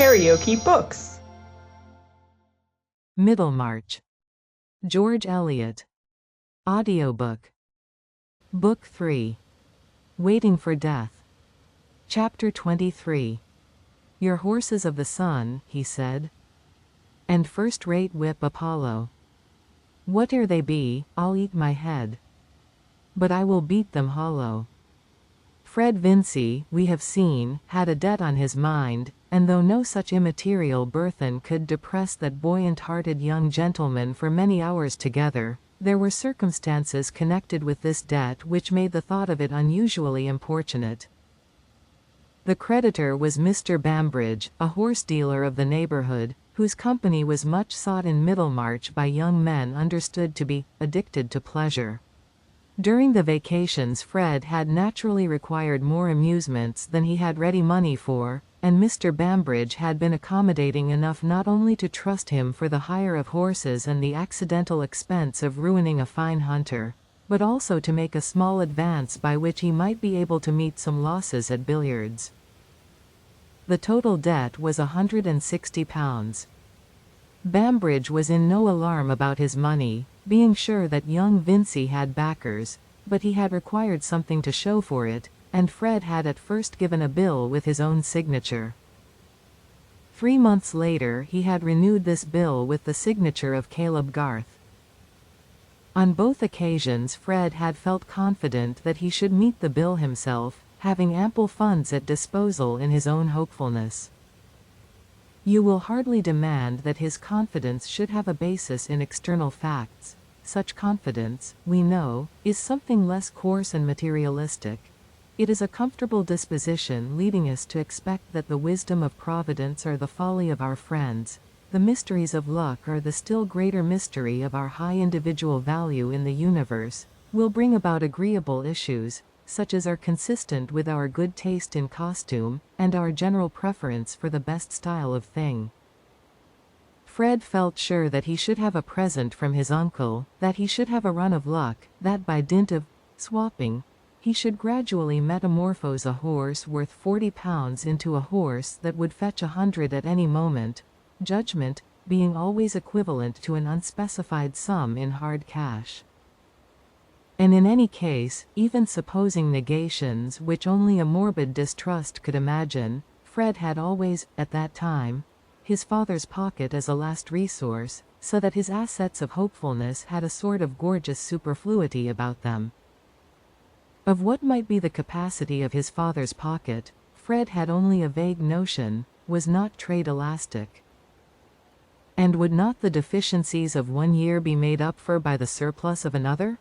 KaraokeBooks. Middlemarch. George Eliot. Audiobook. Book 3. Waiting for Death. Chapter 23. Your horses of the sun, he said, and first-rate whip Apollo. Whate'er they be, I'll eat my head, but I will beat them hollow. Fred Vincy, we have seen, had a debt on his mind, and though no such immaterial burthen could depress that buoyant-hearted young gentleman for many hours together, there were circumstances connected with this debt which made the thought of it unusually importunate. The creditor was Mr. Bambridge, a horse-dealer of the neighborhood, whose company was much sought in Middlemarch by young men understood to be addicted to pleasure. During the vacations Fred had naturally required more amusements than he had ready money for, and Mr. Bambridge had been accommodating enough not only to trust him for the hire of horses and the accidental expense of ruining a fine hunter, but also to make a small advance by which he might be able to meet some losses at billiards. The total debt was £160. Bambridge was in no alarm about his money, being sure that young Vincy had backers, but he had required something to show for it, and Fred had at first given a bill with his own signature. 3 months later he had renewed this bill with the signature of Caleb Garth. On both occasions Fred had felt confident that he should meet the bill himself, having ample funds at disposal in his own hopefulness. You will hardly demand that his confidence should have a basis in external facts. Such confidence, we know, is something less coarse and materialistic. It is a comfortable disposition leading us to expect that the wisdom of Providence or the folly of our friends, the mysteries of luck or the still greater mystery of our high individual value in the universe, will bring about agreeable issues, such as are consistent with our good taste in costume, and our general preference for the best style of thing. Fred felt sure that he should have a present from his uncle, that he should have a run of luck, that by dint of swapping, he should gradually metamorphose a horse worth £40 into a horse that would fetch 100 at any moment, judgment being always equivalent to an unspecified sum in hard cash. And in any case, even supposing negations which only a morbid distrust could imagine, Fred had always, at that time, his father's pocket as a last resource, so that his assets of hopefulness had a sort of gorgeous superfluity about them. Of what might be the capacity of his father's pocket, Fred had only a vague notion. Was not trade elastic? And would not the deficiencies of one year be made up for by the surplus of another?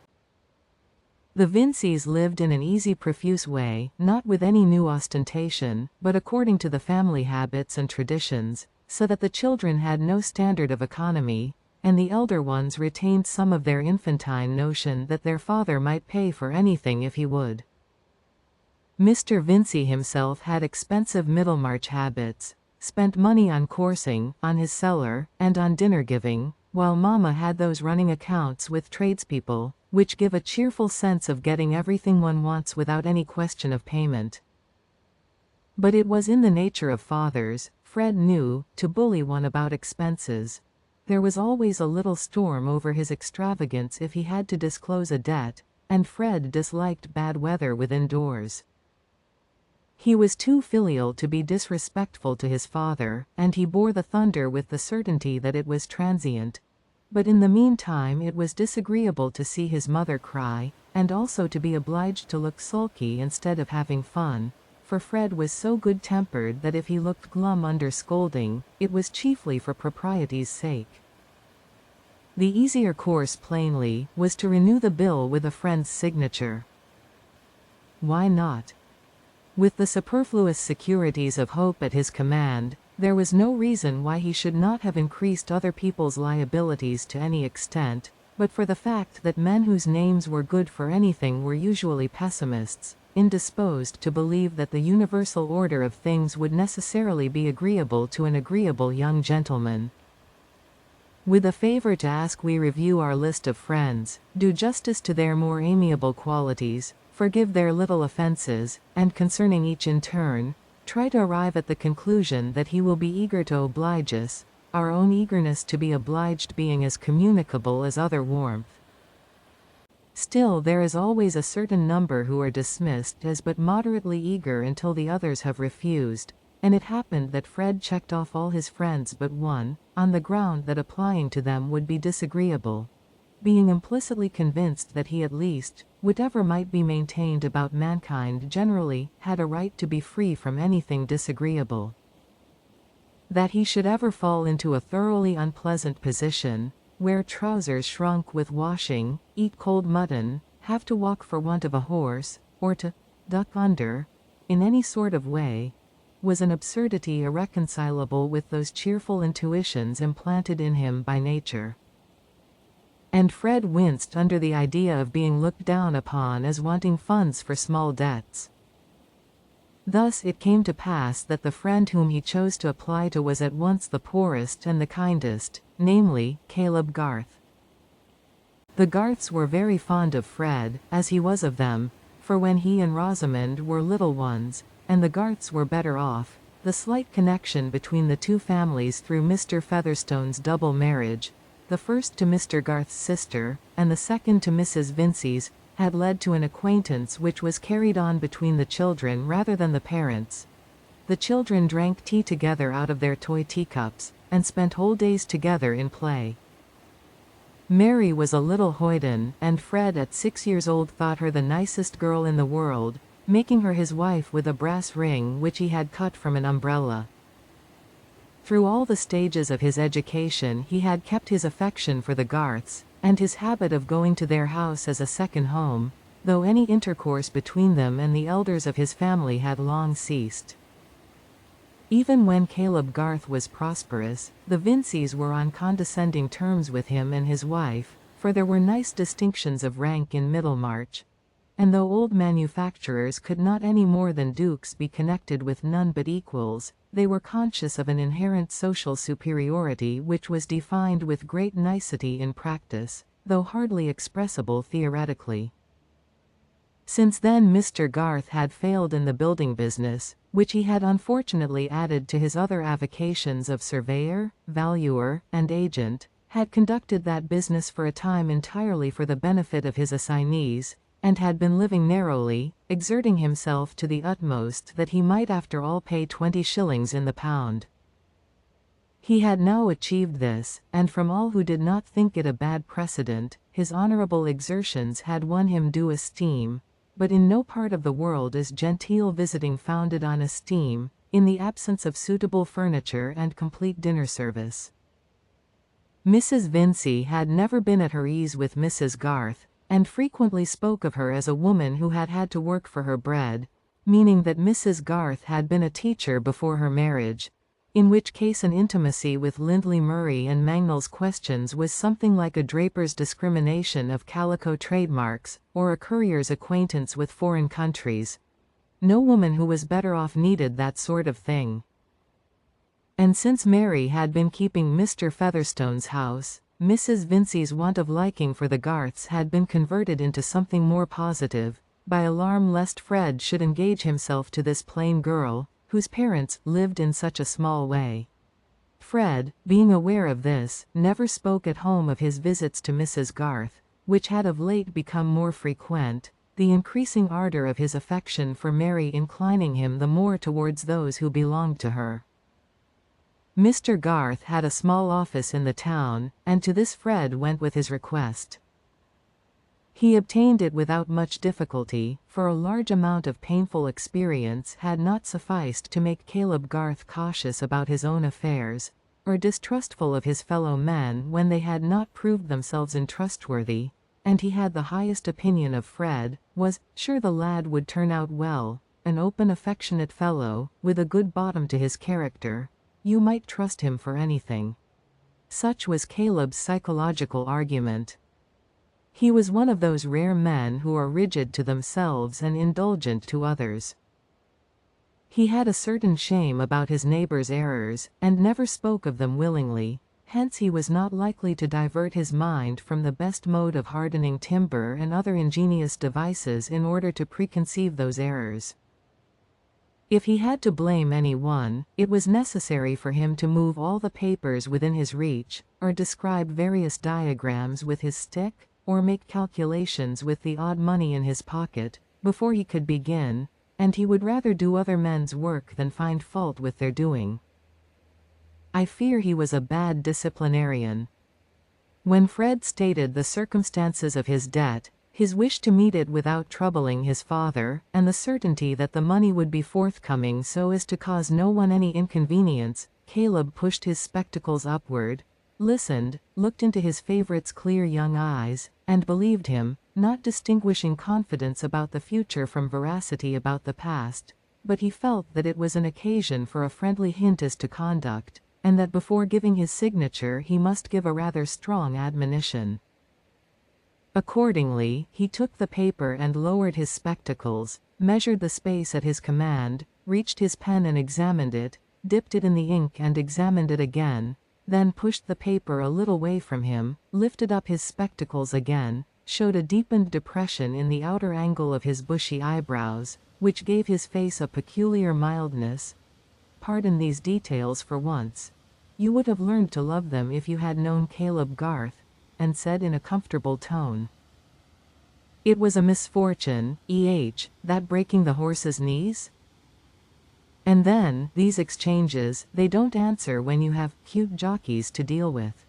The Vincys lived in an easy profuse way, not with any new ostentation, but according to the family habits and traditions, so that the children had no standard of economy, and the elder ones retained some of their infantine notion that their father might pay for anything if he would. Mr. Vincy himself had expensive Middlemarch habits, spent money on coursing, on his cellar, and on dinner-giving, while Mamma had those running accounts with tradespeople, which give a cheerful sense of getting everything one wants without any question of payment. But it was in the nature of fathers, Fred knew, to bully one about expenses. There was always a little storm over his extravagance if he had to disclose a debt, and Fred disliked bad weather within doors. He was too filial to be disrespectful to his father, and he bore the thunder with the certainty that it was transient. But in the meantime it was disagreeable to see his mother cry, and also to be obliged to look sulky instead of having fun, for Fred was so good-tempered that if he looked glum under scolding, it was chiefly for propriety's sake. The easier course, plainly, was to renew the bill with a friend's signature. Why not? With the superfluous securities of hope at his command, there was no reason why he should not have increased other people's liabilities to any extent, but for the fact that men whose names were good for anything were usually pessimists, indisposed to believe that the universal order of things would necessarily be agreeable to an agreeable young gentleman. With a favor to ask, we review our list of friends, do justice to their more amiable qualities, forgive their little offenses, and concerning each in turn, try to arrive at the conclusion that he will be eager to oblige us, our own eagerness to be obliged being as communicable as other warmth. Still there is always a certain number who are dismissed as but moderately eager until the others have refused, and it happened that Fred checked off all his friends but one, on the ground that applying to them would be disagreeable, being implicitly convinced that he at least, whatever might be maintained about mankind generally, had a right to be free from anything disagreeable. That he should ever fall into a thoroughly unpleasant position, wear trousers shrunk with washing, eat cold mutton, have to walk for want of a horse, or to duck under, in any sort of way, was an absurdity irreconcilable with those cheerful intuitions implanted in him by nature. And Fred winced under the idea of being looked down upon as wanting funds for small debts. Thus it came to pass that the friend whom he chose to apply to was at once the poorest and the kindest, namely, Caleb Garth. The Garths were very fond of Fred, as he was of them, for when he and Rosamond were little ones, and the Garths were better off, the slight connection between the two families through Mr. Featherstone's double marriage, the first to Mr. Garth's sister, and the second to Mrs. Vincey's, had led to an acquaintance which was carried on between the children rather than the parents. The children drank tea together out of their toy teacups, and spent whole days together in play. Mary was a little hoyden, and Fred at 6 years old thought her the nicest girl in the world, making her his wife with a brass ring which he had cut from an umbrella. Through all the stages of his education he had kept his affection for the Garths, and his habit of going to their house as a second home, though any intercourse between them and the elders of his family had long ceased. Even when Caleb Garth was prosperous, the Vinceys were on condescending terms with him and his wife, for there were nice distinctions of rank in Middlemarch, and though old manufacturers could not any more than dukes be connected with none but equals, they were conscious of an inherent social superiority which was defined with great nicety in practice, though hardly expressible theoretically. Since then Mr. Garth had failed in the building business, which he had unfortunately added to his other avocations of surveyor, valuer, and agent, had conducted that business for a time entirely for the benefit of his assignees, and had been living narrowly, exerting himself to the utmost that he might after all pay 20 shillings in the pound. He had now achieved this, and from all who did not think it a bad precedent, his honourable exertions had won him due esteem, but in no part of the world is genteel visiting founded on esteem, in the absence of suitable furniture and complete dinner service. Mrs. Vincey had never been at her ease with Mrs. Garth, and frequently spoke of her as a woman who had had to work for her bread, meaning that Mrs. Garth had been a teacher before her marriage, in which case an intimacy with Lindley Murray and Mangnall's questions was something like a draper's discrimination of calico trademarks, or a courier's acquaintance with foreign countries. No woman who was better off needed that sort of thing. And since Mary had been keeping Mr. Featherstone's house, Mrs. Vincey's want of liking for the Garths had been converted into something more positive, by alarm lest Fred should engage himself to this plain girl, whose parents lived in such a small way. Fred, being aware of this, never spoke at home of his visits to Mrs. Garth, which had of late become more frequent, the increasing ardour of his affection for Mary inclining him the more towards those who belonged to her. Mr. Garth had a small office in the town, and to this Fred went with his request. He obtained it without much difficulty, for a large amount of painful experience had not sufficed to make Caleb Garth cautious about his own affairs, or distrustful of his fellow men when they had not proved themselves untrustworthy, and he had the highest opinion of Fred, was sure the lad would turn out well, an open affectionate fellow, with a good bottom to his character. You might trust him for anything. Such was Caleb's psychological argument. He was one of those rare men who are rigid to themselves and indulgent to others. He had a certain shame about his neighbours' errors, and never spoke of them willingly, hence he was not likely to divert his mind from the best mode of hardening timber and other ingenious devices in order to preconceive those errors. If he had to blame anyone, it was necessary for him to move all the papers within his reach, or describe various diagrams with his stick, or make calculations with the odd money in his pocket, before he could begin, and he would rather do other men's work than find fault with their doing. I fear he was a bad disciplinarian. When Fred stated the circumstances of his debt, his wish to meet it without troubling his father, and the certainty that the money would be forthcoming so as to cause no one any inconvenience, Caleb pushed his spectacles upward, listened, looked into his favorite's clear young eyes, and believed him, not distinguishing confidence about the future from veracity about the past, but he felt that it was an occasion for a friendly hint as to conduct, and that before giving his signature he must give a rather strong admonition. Accordingly, he took the paper and lowered his spectacles, measured the space at his command, reached his pen and examined it, dipped it in the ink and examined it again, then pushed the paper a little way from him, lifted up his spectacles again, showed a deepened depression in the outer angle of his bushy eyebrows, which gave his face a peculiar mildness. Pardon these details for once. You would have learned to love them if you had known Caleb Garth, and said in a comfortable tone, "It was a misfortune, that breaking the horse's knees?" And then, these exchanges, they don't answer when you have cute jockeys to deal with.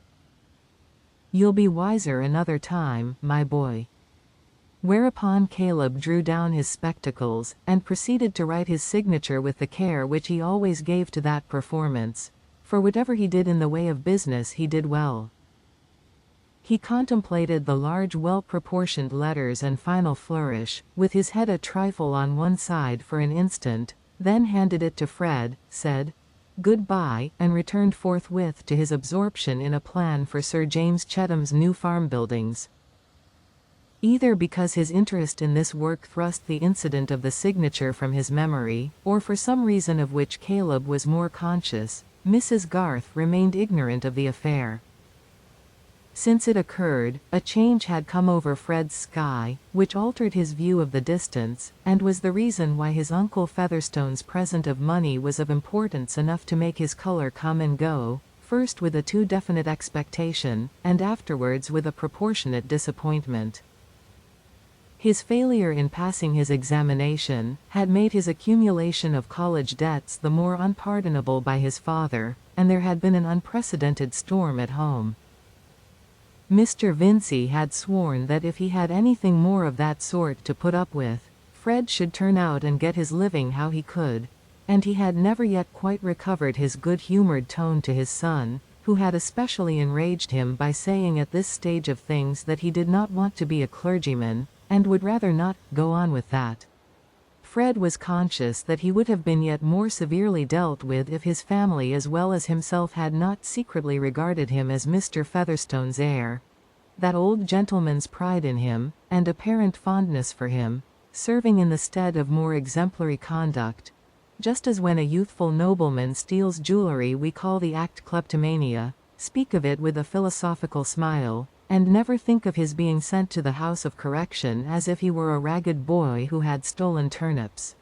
You'll be wiser another time, my boy. Whereupon Caleb drew down his spectacles, and proceeded to write his signature with the care which he always gave to that performance, for whatever he did in the way of business he did well. He contemplated the large well-proportioned letters and final flourish, with his head a trifle on one side for an instant, then handed it to Fred, said, "Good-bye," and returned forthwith to his absorption in a plan for Sir James Chetham's new farm buildings. Either because his interest in this work thrust the incident of the signature from his memory, or for some reason of which Caleb was more conscious, Mrs. Garth remained ignorant of the affair. Since it occurred, a change had come over Fred's sky, which altered his view of the distance, and was the reason why his Uncle Featherstone's present of money was of importance enough to make his color come and go, first with a too definite expectation, and afterwards with a proportionate disappointment. His failure in passing his examination had made his accumulation of college debts the more unpardonable by his father, and there had been an unprecedented storm at home. Mr. Vincey had sworn that if he had anything more of that sort to put up with, Fred should turn out and get his living how he could, and he had never yet quite recovered his good-humored tone to his son, who had especially enraged him by saying at this stage of things that he did not want to be a clergyman, and would rather not go on with that. Fred was conscious that he would have been yet more severely dealt with if his family as well as himself had not secretly regarded him as Mr. Featherstone's heir. That old gentleman's pride in him, and apparent fondness for him, serving in the stead of more exemplary conduct, just as when a youthful nobleman steals jewelry we call the act kleptomania, speak of it with a philosophical smile, and never think of his being sent to the house of correction as if he were a ragged boy who had stolen turnips.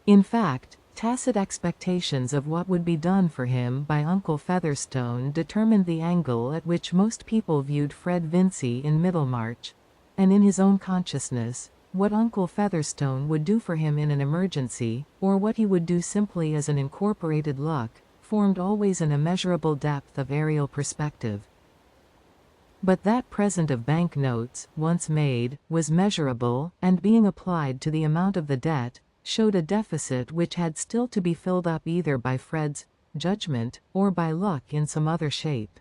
In fact, tacit expectations of what would be done for him by Uncle Featherstone determined the angle at which most people viewed Fred Vincey in Middlemarch, and in his own consciousness, what Uncle Featherstone would do for him in an emergency, or what he would do simply as an incorporated luck, formed always an immeasurable depth of aerial perspective. But that present of bank notes, once made, was measurable, and being applied to the amount of the debt, showed a deficit which had still to be filled up either by Fred's judgment, or by luck in some other shape.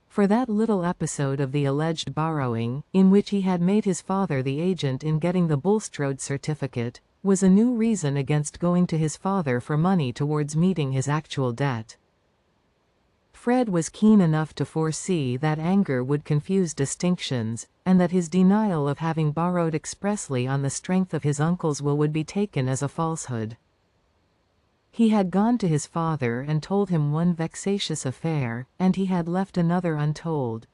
For that little episode of the alleged borrowing, in which he had made his father the agent in getting the Bulstrode certificate, was a new reason against going to his father for money towards meeting his actual debt. Fred was keen enough to foresee that anger would confuse distinctions, and that his denial of having borrowed expressly on the strength of his uncle's will would be taken as a falsehood. He had gone to his father and told him one vexatious affair, and he had left another untold.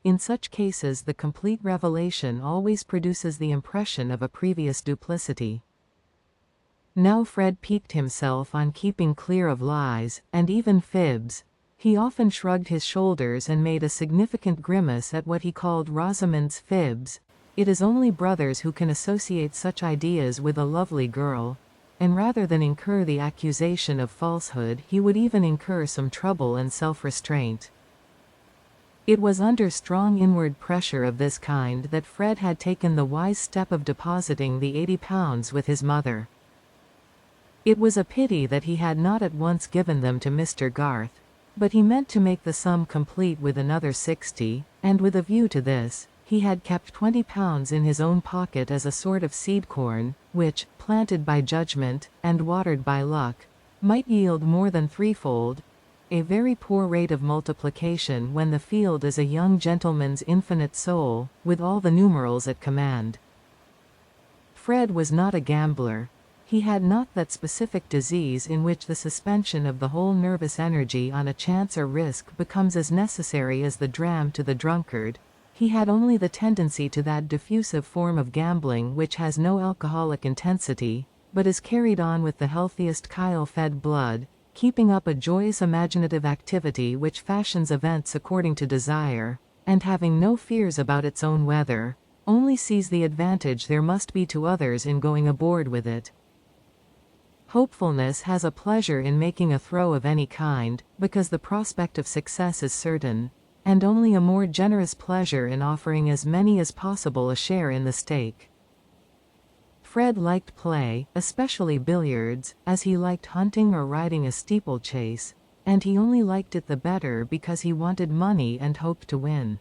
In such cases the complete revelation always produces the impression of a previous duplicity. Now Fred piqued himself on keeping clear of lies, and even fibs. He often shrugged his shoulders and made a significant grimace at what he called Rosamond's fibs. It is only brothers who can associate such ideas with a lovely girl, and rather than incur the accusation of falsehood, he would even incur some trouble and self-restraint. It was under strong inward pressure of this kind that Fred had taken the wise step of depositing the £80 with his mother. It was a pity that he had not at once given them to Mr. Garth, but he meant to make the sum complete with another 60, and with a view to this, he had kept £20 in his own pocket as a sort of seed corn, which, planted by judgment, and watered by luck, might yield more than threefold, a very poor rate of multiplication when the field is a young gentleman's infinite soul, with all the numerals at command. Fred was not a gambler. He had not that specific disease in which the suspension of the whole nervous energy on a chance or risk becomes as necessary as the dram to the drunkard. He had only the tendency to that diffusive form of gambling which has no alcoholic intensity, but is carried on with the healthiest chyle-fed blood, keeping up a joyous imaginative activity which fashions events according to desire, and having no fears about its own weather, only sees the advantage there must be to others in going aboard with it. Hopefulness has a pleasure in making a throw of any kind, because the prospect of success is certain, and only a more generous pleasure in offering as many as possible a share in the stake. Fred liked play, especially billiards, as he liked hunting or riding a steeplechase, and he only liked it the better because he wanted money and hoped to win.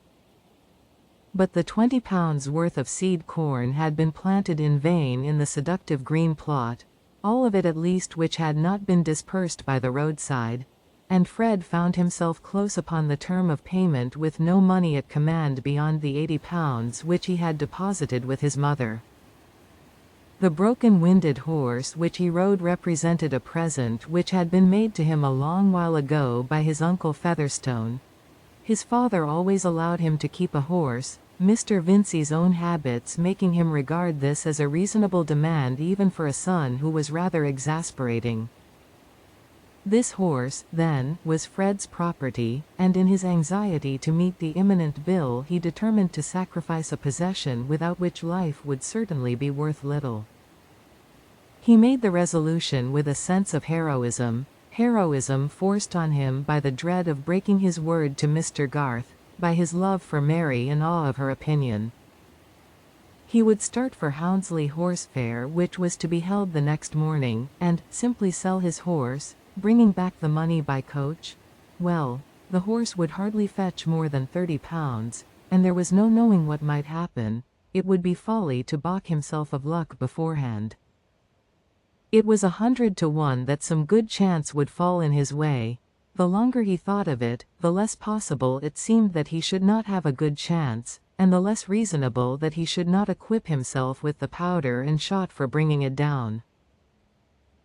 But the £20 worth of seed corn had been planted in vain in the seductive green plot, all of it at least which had not been dispersed by the roadside, and Fred found himself close upon the term of payment with no money at command beyond the £80 which he had deposited with his mother. The broken-winded horse which he rode represented a present which had been made to him a long while ago by his uncle Featherstone. His father always allowed him to keep a horse, Mr. Vincey's own habits making him regard this as a reasonable demand even for a son who was rather exasperating. This horse, then, was Fred's property, and in his anxiety to meet the imminent bill he determined to sacrifice a possession without which life would certainly be worth little. He made the resolution with a sense of heroism forced on him by the dread of breaking his word to Mr. Garth, by his love for Mary and awe of her opinion. He would start for Houndsley Horse Fair, which was to be held the next morning, and simply sell his horse, bringing back the money by coach. Well, the horse would hardly fetch more than £30, and there was no knowing what might happen. It would be folly to balk himself of luck beforehand. It was 100 to 1 that some good chance would fall in his way. The longer he thought of it, the less possible it seemed that he should not have a good chance, and the less reasonable that he should not equip himself with the powder and shot for bringing it down.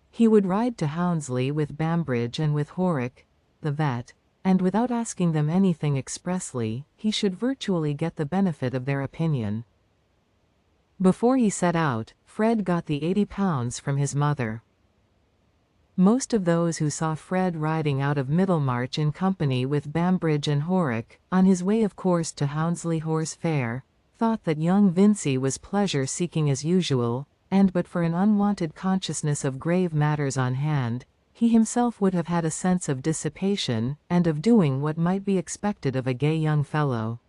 He would ride to Houndsley with Bambridge and with Horrocks, the vet, and without asking them anything expressly, he should virtually get the benefit of their opinion. Before he set out, Fred got the £80 from his mother. Most of those who saw Fred riding out of Middlemarch in company with Bambridge and Horrocks, on his way of course to Houndsley Horse Fair, thought that young Vincey was pleasure-seeking as usual, and but for an unwonted consciousness of grave matters on hand, he himself would have had a sense of dissipation, and of doing what might be expected of a gay young fellow.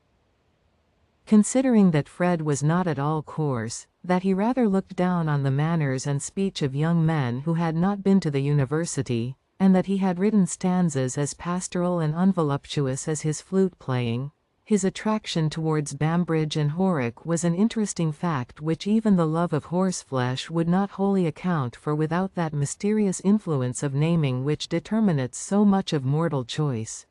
Considering that Fred was not at all coarse, that he rather looked down on the manners and speech of young men who had not been to the university, and that he had written stanzas as pastoral and unvoluptuous as his flute-playing, his attraction towards Bambridge and Horrocks was an interesting fact which even the love of horseflesh would not wholly account for without that mysterious influence of naming which determinates so much of mortal choice.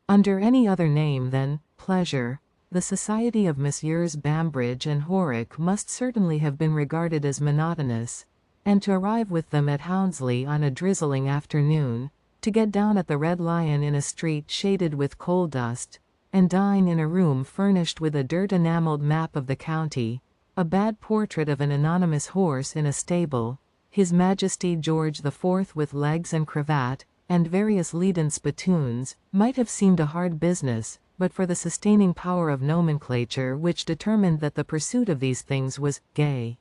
Under any other name than pleasure, the society of Messrs. Bambridge and Horrocks must certainly have been regarded as monotonous, and to arrive with them at Houndsley on a drizzling afternoon, to get down at the Red Lion in a street shaded with coal dust, and dine in a room furnished with a dirt-enamelled map of the county, a bad portrait of an anonymous horse in a stable, His Majesty George IV with legs and cravat, and various leaden spittoons, might have seemed a hard business, but for the sustaining power of nomenclature which determined that the pursuit of these things was gay.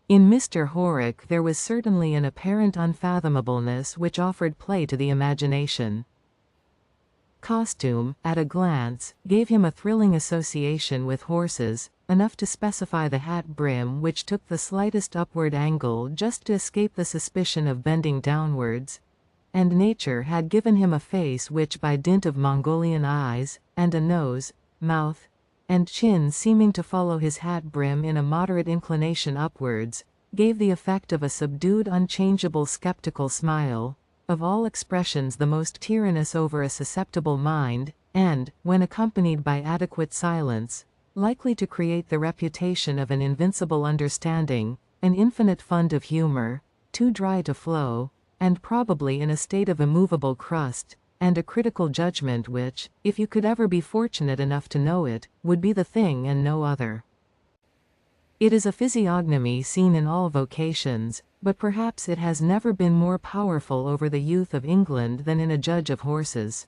In Mr. Horrocks there was certainly an apparent unfathomableness which offered play to the imagination. Costume, at a glance, gave him a thrilling association with horses, enough to specify the hat brim which took the slightest upward angle just to escape the suspicion of bending downwards, and nature had given him a face which, by dint of Mongolian eyes, and a nose, mouth, and chin seeming to follow his hat brim in a moderate inclination upwards, gave the effect of a subdued unchangeable skeptical smile, of all expressions the most tyrannous over a susceptible mind, and, when accompanied by adequate silence, likely to create the reputation of an invincible understanding, an infinite fund of humor, too dry to flow, and probably in a state of immovable crust, and a critical judgment which, if you could ever be fortunate enough to know it, would be the thing and no other. It is a physiognomy seen in all vocations, but perhaps it has never been more powerful over the youth of England than in a judge of horses.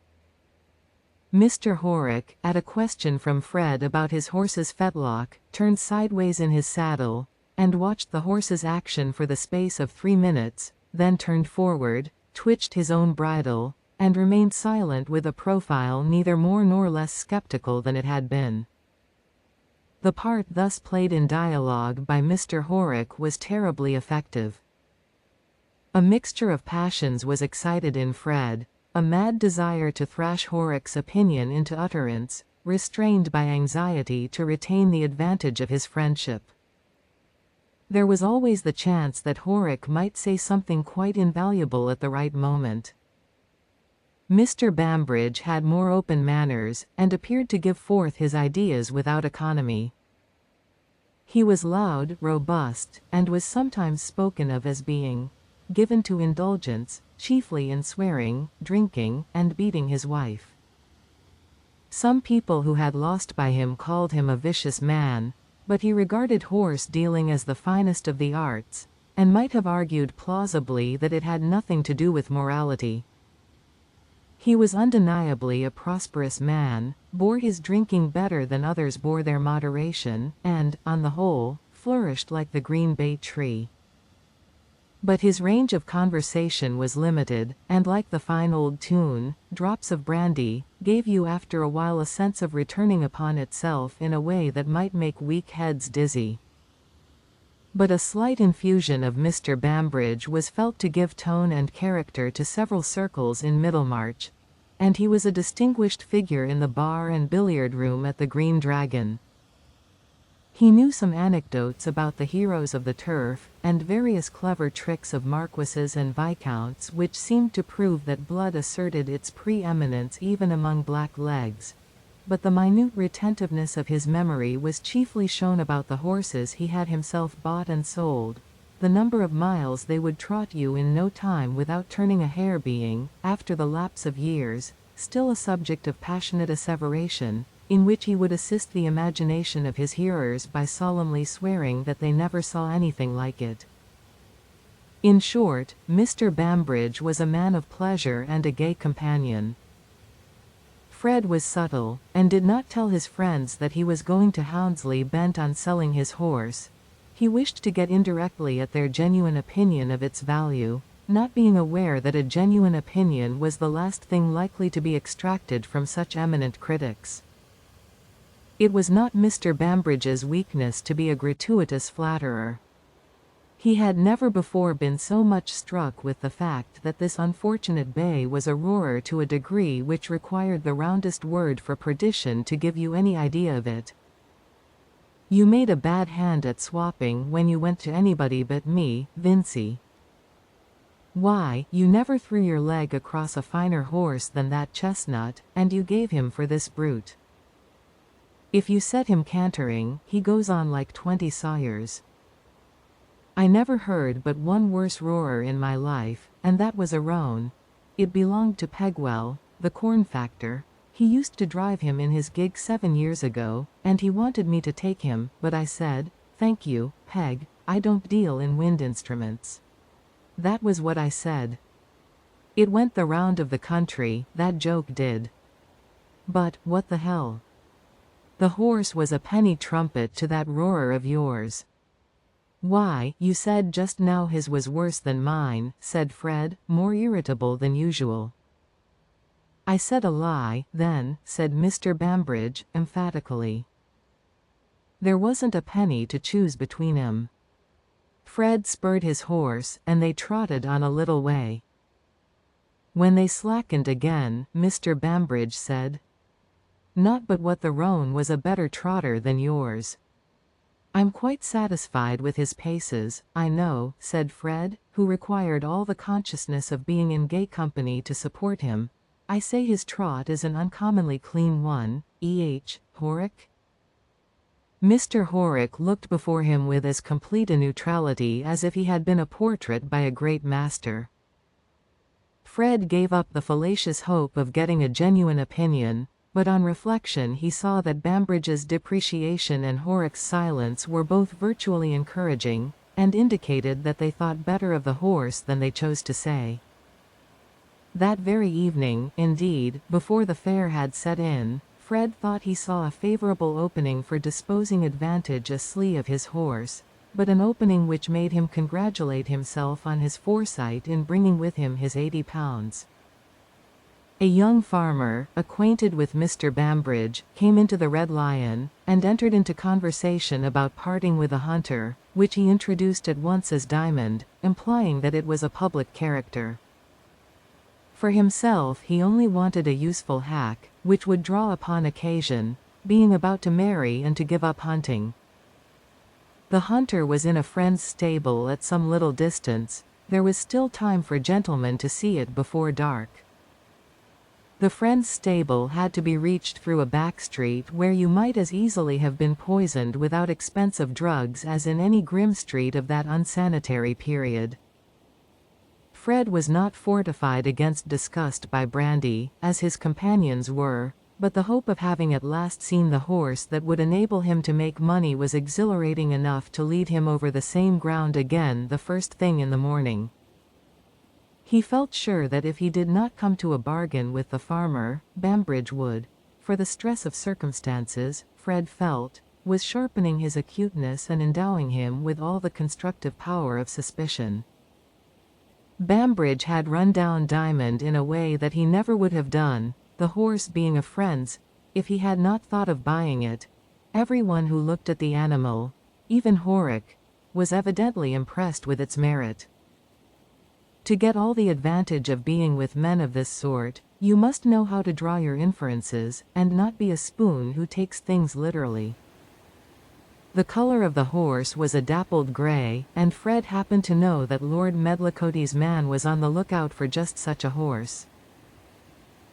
Mr. Horrocks, at a question from Fred about his horse's fetlock, turned sideways in his saddle, and watched the horse's action for the space of 3 minutes, then turned forward, twitched his own bridle, and remained silent with a profile neither more nor less skeptical than it had been. The part thus played in dialogue by Mr. Horrocks was terribly effective. A mixture of passions was excited in Fred, a mad desire to thrash Horrocks' opinion into utterance, restrained by anxiety to retain the advantage of his friendship. There was always the chance that Horrocks might say something quite invaluable at the right moment. Mr. Bambridge had more open manners, and appeared to give forth his ideas without economy. He was loud, robust, and was sometimes spoken of as being given to indulgence, chiefly in swearing, drinking, and beating his wife. Some people who had lost by him called him a vicious man, but he regarded horse dealing as the finest of the arts, and might have argued plausibly that it had nothing to do with morality. He was undeniably a prosperous man, bore his drinking better than others bore their moderation, and, on the whole, flourished like the green bay tree. But his range of conversation was limited, and like the fine old tune, drops of brandy, gave you after a while a sense of returning upon itself in a way that might make weak heads dizzy. But a slight infusion of Mr. Bambridge was felt to give tone and character to several circles in Middlemarch, and he was a distinguished figure in the bar and billiard room at the Green Dragon. He knew some anecdotes about the heroes of the turf, and various clever tricks of marquises and viscounts which seemed to prove that blood asserted its pre-eminence even among black legs. But the minute retentiveness of his memory was chiefly shown about the horses he had himself bought and sold, the number of miles they would trot you in no time without turning a hair being, after the lapse of years, still a subject of passionate asseveration, in which he would assist the imagination of his hearers by solemnly swearing that they never saw anything like it. In short, Mr. Bambridge was a man of pleasure and a gay companion. Fred was subtle, and did not tell his friends that he was going to Houndsley bent on selling his horse. He wished to get indirectly at their genuine opinion of its value, not being aware that a genuine opinion was the last thing likely to be extracted from such eminent critics. It was not Mr. Bambridge's weakness to be a gratuitous flatterer. He had never before been so much struck with the fact that this unfortunate bay was a roarer to a degree which required the roundest word for perdition to give you any idea of it. You made a bad hand at swapping when you went to anybody but me, Vincey. Why, you never threw your leg across a finer horse than that chestnut, and you gave him for this brute. If you set him cantering, he goes on like 20 sawyers. I never heard but one worse roarer in my life, and that was a roan. It belonged to Pegwell, the corn factor. He used to drive him in his gig 7 years ago, and he wanted me to take him, but I said, "Thank you, Peg, I don't deal in wind instruments. That was what I said. It went the round of the country, that joke did. But, what the hell? The horse was a penny trumpet to that roarer of yours. Why, you said just now his was worse than mine, said Fred, more irritable than usual. I said a lie, then, said Mr. Bambridge, emphatically. There wasn't a penny to choose between 'em. Fred spurred his horse, and they trotted on a little way. When they slackened again, Mr. Bambridge said, Not but what the roan was a better trotter than yours. I'm quite satisfied with his paces, I know, said Fred, who required all the consciousness of being in gay company to support him. I say his trot is an uncommonly clean one, Horrock? Mr. Horrock looked before him with as complete a neutrality as if he had been a portrait by a great master. Fred gave up the fallacious hope of getting a genuine opinion, but on reflection he saw that Bambridge's depreciation and Horrock's silence were both virtually encouraging, and indicated that they thought better of the horse than they chose to say. That very evening, indeed, before the fair had set in, Fred thought he saw a favorable opening for disposing advantageously of his horse, but an opening which made him congratulate himself on his foresight in bringing with him his £80. A young farmer, acquainted with Mr. Bambridge, came into the Red Lion, and entered into conversation about parting with a hunter, which he introduced at once as Diamond, implying that it was a public character. For himself he only wanted a useful hack, which would draw upon occasion, being about to marry and to give up hunting. The hunter was in a friend's stable at some little distance. There was still time for gentlemen to see it before dark. The friend's stable had to be reached through a back street where you might as easily have been poisoned without expense of drugs as in any grim street of that unsanitary period. Fred was not fortified against disgust by brandy, as his companions were, but the hope of having at last seen the horse that would enable him to make money was exhilarating enough to lead him over the same ground again the first thing in the morning. He felt sure that if he did not come to a bargain with the farmer, Bambridge would, for the stress of circumstances, Fred felt, was sharpening his acuteness and endowing him with all the constructive power of suspicion. Bambridge had run down Diamond in a way that he never would have done, the horse being a friend's, if he had not thought of buying it. Everyone who looked at the animal, even Horrock, was evidently impressed with its merit. To get all the advantage of being with men of this sort, you must know how to draw your inferences, and not be a spoon who takes things literally. The color of the horse was a dappled grey, and Fred happened to know that Lord Medlicote's man was on the lookout for just such a horse.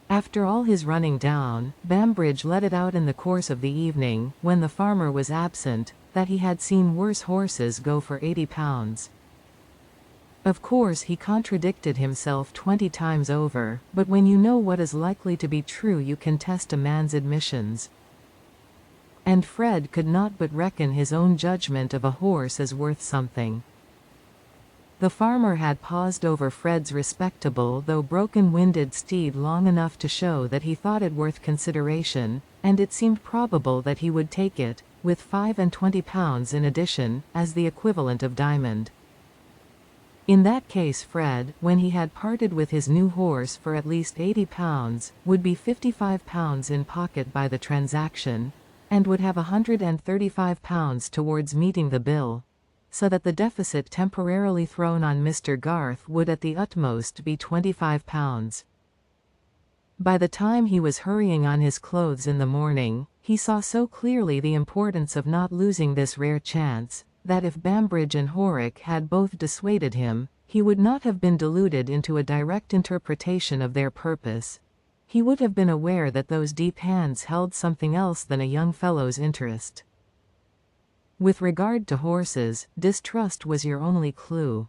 After all his running down, Bambridge let it out in the course of the evening, when the farmer was absent, that he had seen worse horses go for £80. Of course he contradicted himself 20 times over, but when you know what is likely to be true you can test a man's admissions. And Fred could not but reckon his own judgment of a horse as worth something. The farmer had paused over Fred's respectable though broken-winded steed long enough to show that he thought it worth consideration, and it seemed probable that he would take it, with £25 in addition, as the equivalent of Diamond. In that case Fred, when he had parted with his new horse for at least £80, would be £55 in pocket by the transaction, and would have £135 towards meeting the bill, so that the deficit temporarily thrown on Mr. Garth would at the utmost be £25. By the time he was hurrying on his clothes in the morning, he saw so clearly the importance of not losing this rare chance, that if Bambridge and Horrock had both dissuaded him, he would not have been deluded into a direct interpretation of their purpose. He would have been aware that those deep hands held something else than a young fellow's interest. With regard to horses, distrust was your only clue.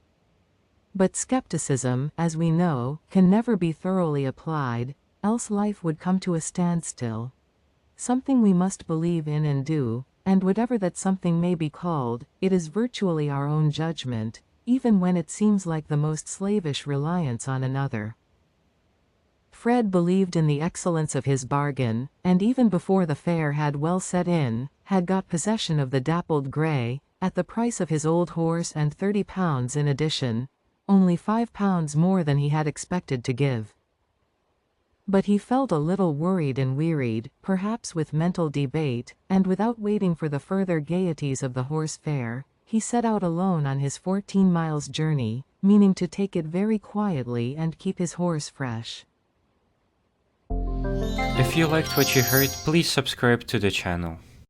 But skepticism, as we know, can never be thoroughly applied, else life would come to a standstill. Something we must believe in and do, and whatever that something may be called, it is virtually our own judgment, even when it seems like the most slavish reliance on another. Fred believed in the excellence of his bargain, and even before the fare had well set in, had got possession of the dappled grey, at the price of his old horse and £30 in addition, only £5 more than he had expected to give. But he felt a little worried and wearied, perhaps with mental debate, and without waiting for the further gaieties of the horse fair, he set out alone on his 14 miles journey, meaning to take it very quietly and keep his horse fresh. If you liked what you heard, please subscribe to the channel.